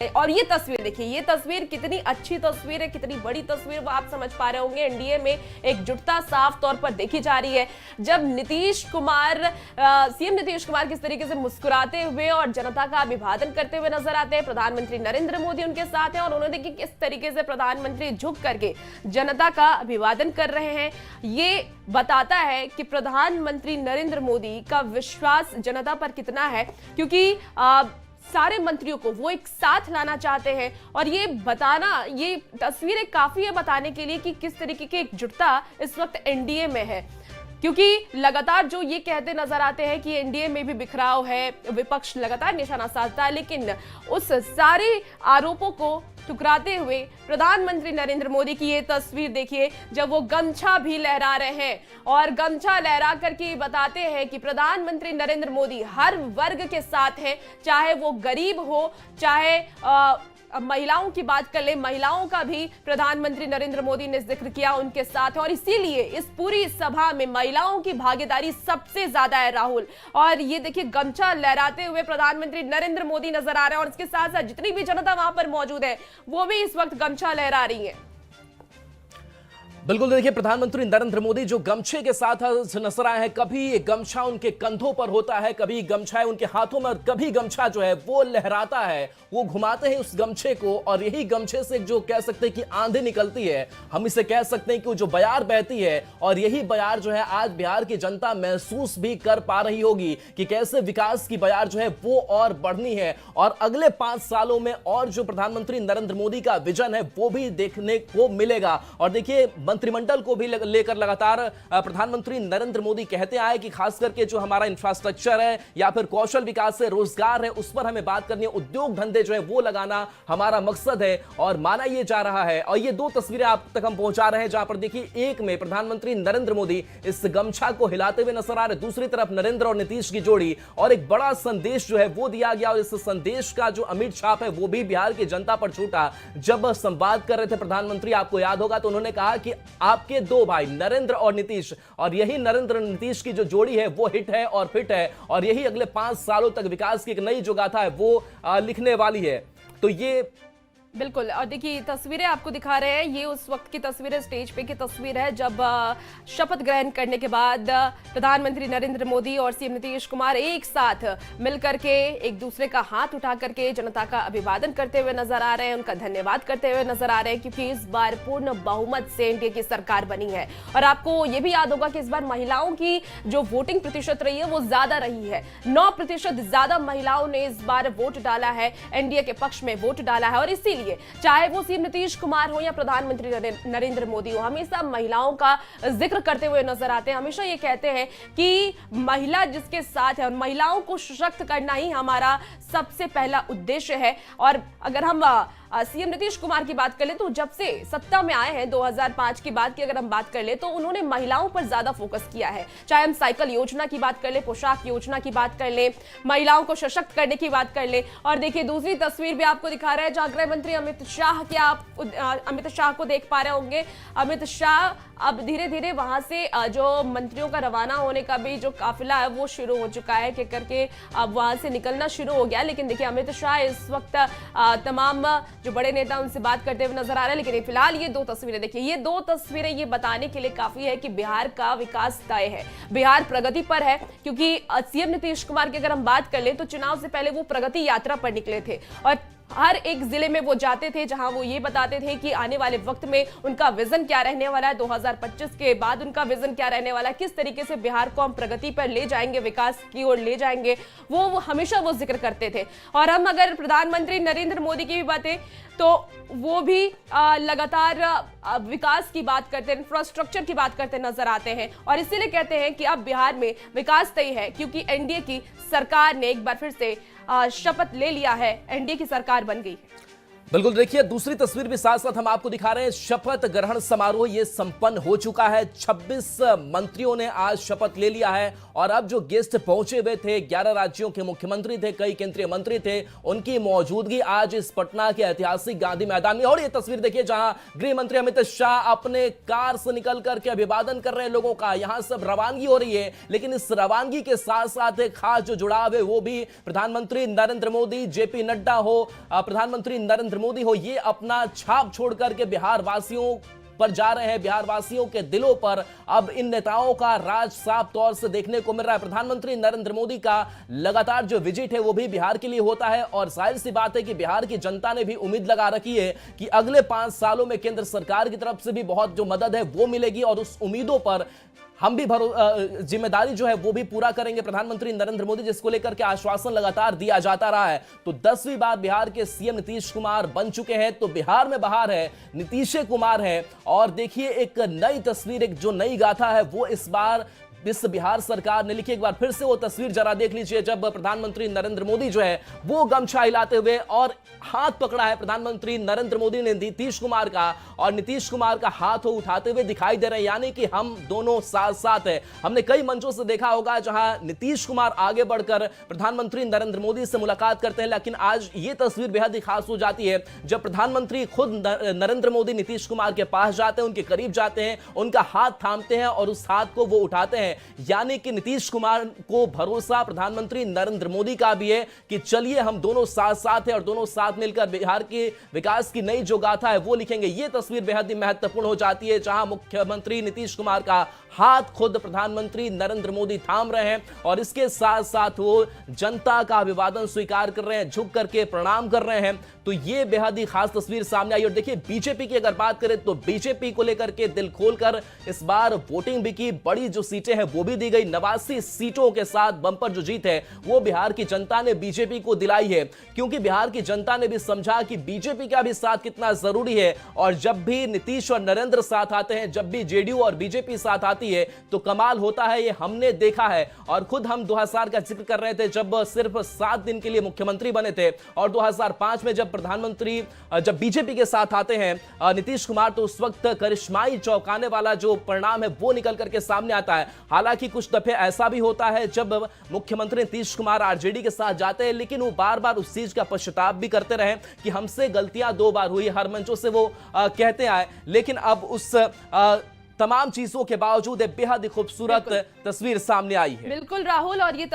और ये तस्वीर देखिए, ये तस्वीर कितनी अच्छी तस्वीर है, कितनी बड़ी तस्वीर वो आप समझ पा रहे होंगे। एनडीए में एकजुटता साफ तौर पर देखी जा रही है। जब सीएम नीतीश कुमार किस तरीके से मुस्कुराते हुए और जनता का अभिवादन करते हुए नजर आते हैं, प्रधानमंत्री नरेंद्र मोदी उनके साथ हैं और उन्होंने देखिए किस तरीके से प्रधानमंत्री झुक करके जनता का अभिवादन कर रहे हैं। ये बताता है कि प्रधानमंत्री नरेंद्र मोदी का विश्वास जनता पर कितना है, क्योंकि सारे मंत्रियों को वो एक साथ लाना चाहते हैं। और ये तस्वीरें काफी है बताने के लिए कि किस तरीके की एकजुटता इस वक्त एनडीए में है, क्योंकि लगातार जो ये कहते नजर आते हैं कि एनडीए में भी बिखराव है, विपक्ष लगातार निशाना साधता है, लेकिन उस सारे आरोपों को ठुकराते हुए प्रधानमंत्री नरेंद्र मोदी की ये तस्वीर देखिए, जब वो गमछा भी लहरा रहे हैं और गमछा लहरा करके बताते हैं कि प्रधानमंत्री नरेंद्र मोदी हर वर्ग के साथ हैं, चाहे वो गरीब हो, चाहे महिलाओं की बात कर ले, महिलाओं का भी प्रधानमंत्री नरेंद्र मोदी ने जिक्र किया उनके साथ। और इसीलिए इस पूरी सभा में महिलाओं की भागीदारी सबसे ज्यादा है राहुल। और ये देखिए गमछा लहराते हुए प्रधानमंत्री नरेंद्र मोदी नजर आ रहे हैं और इसके साथ साथ जितनी भी जनता वहां पर मौजूद है वो भी इस वक्त गमछा लहरा रही है। बिल्कुल, देखिए प्रधानमंत्री नरेंद्र मोदी जो गमछे के साथ नजर आए हैं, कभी ये गमछा उनके कंधों पर होता है, कभी गमछा है उनके हाथों में, और कभी गमछा जो है वो लहराता है, वो घुमाते हैं उस गमछे को। और यही गमछे से जो कह सकते हैं कि आंधी निकलती है, हम इसे कह सकते हैं कि वो जो बयार बहती है, और यही बयार जो है आज बिहार की जनता महसूस भी कर पा रही होगी कि कैसे विकास की बयार जो है वो और बढ़नी है। और अगले 5 सालों में और जो प्रधानमंत्री नरेंद्र मोदी का विजन है वो भी देखने को मिलेगा। और देखिए मंत्रिमंडल को भी लेकर लगातार प्रधानमंत्री नरेंद्र मोदी कहते आए कि खास करके जो हमारा इंफ्रास्ट्रक्चर है या फिर कौशल विकास है, रोजगार है, उस पर हमें बात करनी है, उद्योग धंधे जो है वो लगाना हमारा मकसद है और माना यह जा रहा है। और ये 2 तस्वीरें आप तक हम पहुंचा रहे हैं, जहां पर देखिए एक में प्रधानमंत्री नरेंद्र मोदी इस गमछा को हिलाते हुए नजर आ रहे, दूसरी तरफ नरेंद्र और नीतीश की जोड़ी, और एक बड़ा संदेश जो है वो दिया गया। और इस संदेश का जो अमिट छाप है वो भी बिहार की जनता पर छूटा। जब संवाद कर रहे थे प्रधानमंत्री, आपको याद होगा, तो उन्होंने कहा कि आपके 2 भाई नरेंद्र और नीतीश, और यही नरेंद्र नीतीश की जो जोड़ी है वो हिट है और फिट है, और यही अगले 5 सालों तक विकास की एक नई जो गाथा है वो लिखने वाली है। तो ये बिल्कुल, और देखिए तस्वीरें आपको दिखा रहे हैं, ये उस वक्त की तस्वीरें, स्टेज पे की तस्वीर है जब शपथ ग्रहण करने के बाद प्रधानमंत्री नरेंद्र मोदी और सीएम नीतीश कुमार एक साथ मिलकर के एक दूसरे का हाथ उठा करके जनता का अभिवादन करते हुए नजर आ रहे हैं, उनका धन्यवाद करते हुए नजर आ रहे हैं, क्योंकि इस बार पूर्ण बहुमत से एनडीए की सरकार बनी है। और आपको ये भी याद होगा कि इस बार महिलाओं की जो वोटिंग प्रतिशत रही है वो ज्यादा रही है, 9% ज्यादा महिलाओं ने इस बार वोट डाला है, एनडीए के पक्ष में वोट डाला है। और इसीलिए चाहे वो सीएम नीतीश कुमार हो या प्रधानमंत्री नरेंद्र मोदी हो, हमेशा महिलाओं का जिक्र करते हुए नजर आते हैं। हमेशा ये कहते हैं कि महिला जिसके साथ है और महिलाओं को सशक्त करना ही हमारा सबसे पहला उद्देश्य है। और अगर हम सीएम नीतीश कुमार की बात कर ले, तो जब से सत्ता में आए हैं 2005 की बात की अगर हम बात कर ले, तो उन्होंने महिलाओं पर ज्यादा फोकस किया है। चाहे हम साइकिल योजना की बात कर ले, पोशाक योजना की बात कर ले, महिलाओं को सशक्त करने की बात कर ले। और देखिए दूसरी तस्वीर भी आपको दिखा रहा है, जहां गृह मंत्री अमित शाह के, आप अमित शाह को देख पा रहे होंगे। अमित शाह अब धीरे धीरे वहां से जो मंत्रियों का रवाना होने का भी जो काफिला है वो शुरू हो चुका है, कि करके अब वहां से निकलना शुरू हो गया। लेकिन देखिए अमित शाह इस वक्त तमाम जो बड़े नेता उनसे बात करते हुए नजर आ रहे हैं। लेकिन फिलहाल ये 2 तस्वीरें देखिए, ये 2 तस्वीरें ये बताने के लिए काफी है कि बिहार का विकास तय है, बिहार प्रगति पर है। क्योंकि सीएम नीतीश कुमार की अगर हम बात कर ले, तो चुनाव से पहले वो प्रगति यात्रा पर निकले थे और हर एक जिले में वो जाते थे, जहां वो ये बताते थे कि आने वाले वक्त में उनका विजन क्या रहने वाला है, 2025 के बाद उनका विजन क्या रहने वाला है, किस तरीके से बिहार को हम प्रगति पर ले जाएंगे, विकास की ओर ले जाएंगे, वो हमेशा वो जिक्र करते थे। और हम अगर प्रधानमंत्री नरेंद्र मोदी की भी बातें, तो वो भी लगातार विकास की बात करते हैं, इंफ्रास्ट्रक्चर की बात करते नजर आते हैं। और इसीलिए कहते हैं कि अब बिहार में विकास तय है, क्योंकि एनडीए की सरकार ने एक बार फिर से शपथ ले लिया है, एनडीए की सरकार बन गई है। बिल्कुल, देखिए दूसरी तस्वीर भी साथ साथ हम आपको दिखा रहे हैं। शपथ ग्रहण समारोह ये संपन्न हो चुका है। 26 मंत्रियों ने आज शपथ ले लिया है और अब जो गेस्ट पहुंचे हुए थे, 11 राज्यों के मुख्यमंत्री थे, कई केंद्रीय मंत्री थे, उनकी मौजूदगी आज इस पटना के ऐतिहासिक गांधी मैदान में। और ये तस्वीर देखिए जहां गृह मंत्री अमित शाह अपने कार से निकल करके अभिवादन कर रहे हैं लोगों का। यहां सब रवानगी हो रही है, लेकिन इस रवानगी के साथ साथ एक खास जो जुड़ाव है वो भी प्रधानमंत्री नरेंद्र मोदी, जेपी नड्डा हो, प्रधानमंत्री नरेंद्र मोदी हो, ये अपना छाप छोड़ करके बिहार वासियों पर जा रहे हैं। बिहार वासियों के दिलों पर अब इन नेताओं का राज साफ तौर से देखने को मिल रहा है। प्रधानमंत्री नरेंद्र मोदी का लगातार जो विजिट है वो भी बिहार के लिए होता है और जाहिर सी बात है कि बिहार की जनता ने भी उम्मीद लगा रखी है कि अगले 5 सालों में केंद्र सरकार की तरफ से भी बहुत जो मदद है वो मिलेगी और उस उम्मीदों पर हम भी जिम्मेदारी जो है वो भी पूरा करेंगे प्रधानमंत्री नरेंद्र मोदी, जिसको लेकर के आश्वासन लगातार दिया जाता रहा है। तो 10वीं बार बिहार के सीएम नीतीश कुमार बन चुके हैं। तो बिहार में बहार है, नीतीश कुमार है। और देखिए एक नई तस्वीर, एक जो नई गाथा है वो इस बार इस बिहार सरकार ने लिखी। एक बार फिर से वो तस्वीर जरा देख लीजिए जब प्रधानमंत्री नरेंद्र मोदी जो है वो गमछा हिलाते हुए और हाथ पकड़ा है प्रधानमंत्री नरेंद्र मोदी ने नीतीश कुमार का, और नीतीश कुमार का हाथ उठाते हुए दिखाई दे रहे हैं, यानी कि हम दोनों साथ साथ है। हमने कई मंचों से देखा होगा जहां नीतीश कुमार आगे बढ़कर प्रधानमंत्री नरेंद्र मोदी से मुलाकात करते हैं, लेकिन आज ये तस्वीर बेहद ही खास हो जाती है जब प्रधानमंत्री खुद नरेंद्र मोदी नीतीश कुमार के पास जाते हैं, उनके करीब जाते हैं, उनका हाथ थामते हैं और उस हाथ को वो उठाते हैं। यानी कि नीतीश कुमार को भरोसा प्रधानमंत्री नरेंद्र मोदी का भी है कि चलिए हम दोनों साथ साथ हैं और दोनों साथ मिलकर बिहार के विकास की नई जो गाथा है वो लिखेंगे। ये तस्वीर बेहद ही महत्वपूर्ण हो जाती है जहां मुख्यमंत्री नीतीश कुमार का हाथ खुद प्रधानमंत्री नरेंद्र मोदी थाम रहे हैं और इसके साथ साथ वो जनता का अभिवादन स्वीकार कर रहे हैं, झुक करके प्रणाम कर रहे हैं। तो ये बेहद ही खास तस्वीर सामने आई। और देखिए बीजेपी की अगर बात करें तो बीजेपी को लेकर के दिल खोलकर इस बार वोटिंग भी की, बड़ी जो सीटें हैं वो भी दी गई। 89 सीटों के साथ बंपर जो जीत है वो बिहार की जनता ने बीजेपी को दिलाई है, क्योंकि बिहार की जनता ने भी समझा कि बीजेपी का भी साथ कितना जरूरी है। और जब भी नीतीश और नरेंद्र साथ आते हैं, जब भी जेडीयू और बीजेपी साथ आती है तो कमाल होता है, ये हमने देखा है। और खुद हम 2000 का जिक्र कर रहे थे जब सिर्फ 7 दिन के लिए मुख्यमंत्री बने थे, और 2005 में जब प्रधानमंत्री जब बीजेपी के साथ आते हैं नीतीश कुमार, तो उस वक्त करिश्माई चौंकाने वाला जो परिणाम है वो निकल करके सामने आता है। हालांकि कुछ दफे ऐसा भी होता है जब मुख्यमंत्री नीतीश कुमार आरजेडी के साथ जाते हैं, लेकिन वो बार बार उस चीज का पश्चाताप भी करते रहे कि हमसे गलतियां 2 बार हुई, हर मंचों से वो कहते आए। लेकिन अब उस तमाम चीजों के बावजूद बेहद ही खूबसूरत तस्वीर सामने आई है। बिल्कुल राहुल, और ये